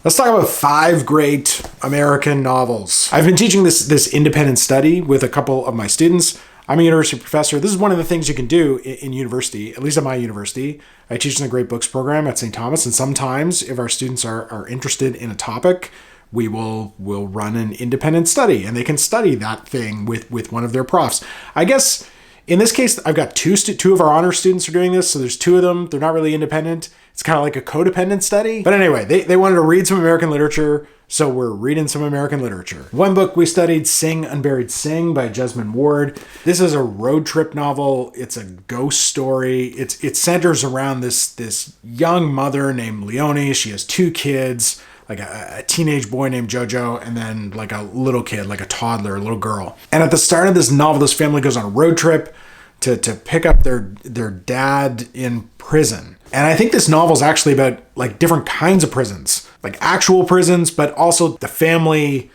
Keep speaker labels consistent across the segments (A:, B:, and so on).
A: Let's talk about 5 great American novels. I've been teaching this independent study with a couple of my students. I'm a university professor. This is one of the things you can do in university, at least at my university. I teach in the Great Books program at St. Thomas, and sometimes if our students are interested in a topic, we'll run an independent study, and they can study that thing with one of their profs. I guess in this case, I've got two of our honor students are doing this, so there's 2 of them. They're not really independent. It's kind of like a codependent study. But anyway, they wanted to read some American literature, so we're reading some American literature. One book we studied, Unburied by Jesmyn Ward. This is a road trip novel. It's a ghost story. It centers around this young mother named Leonie. She has 2 kids, like a teenage boy named Jojo, and then like a little kid, like a toddler, a little girl. And at the start of this novel, this family goes on a road trip to pick up their dad in prison. And I think this novel is actually about like different kinds of prisons, like actual prisons, but also the family,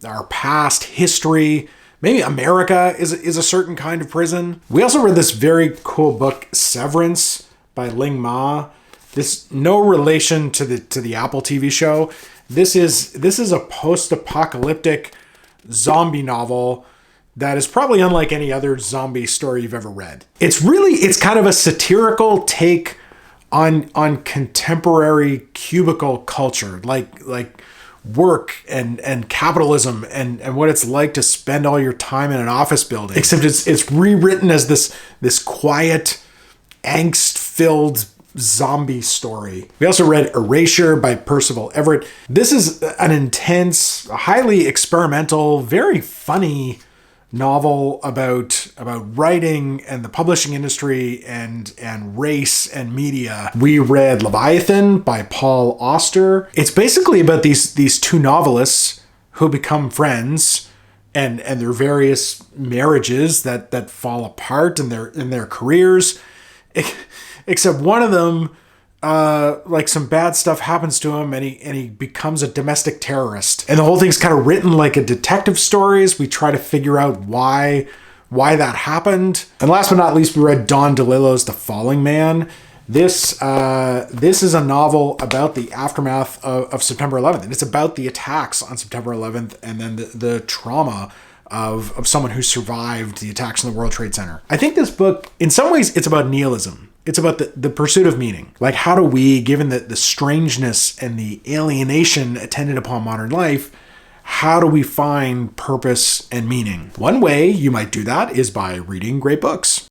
A: our past history. Maybe America is a certain kind of prison. We also read this very cool book, Severance by Ling Ma. This no relation to the Apple TV show. This is a post-apocalyptic zombie novel that is probably unlike any other zombie story you've ever read. It's kind of a satirical take on contemporary cubicle culture, like work and capitalism and what it's like to spend all your time in an office building. Except it's rewritten as this quiet, angst-filled zombie story. We also read Erasure by Percival Everett. This is an intense, highly experimental, very funny novel about writing and the publishing industry and race and media. We read Leviathan by Paul Auster. It's basically about these 2 novelists who become friends and their various marriages that fall apart in their careers. Except one of them, like some bad stuff happens to him and he becomes a domestic terrorist. And the whole thing's kind of written like a detective story as we try to figure out why that happened. And last but not least, we read Don DeLilo's The Falling Man. This is a novel about the aftermath of September 11th. And it's about the attacks on September 11th and then the trauma of someone who survived the attacks on the World Trade Center. I think this book, in some ways, it's about nihilism. It's about the pursuit of meaning. Like, how do we, given the strangeness and the alienation attendant upon modern life, how do we find purpose and meaning? One way you might do that is by reading great books.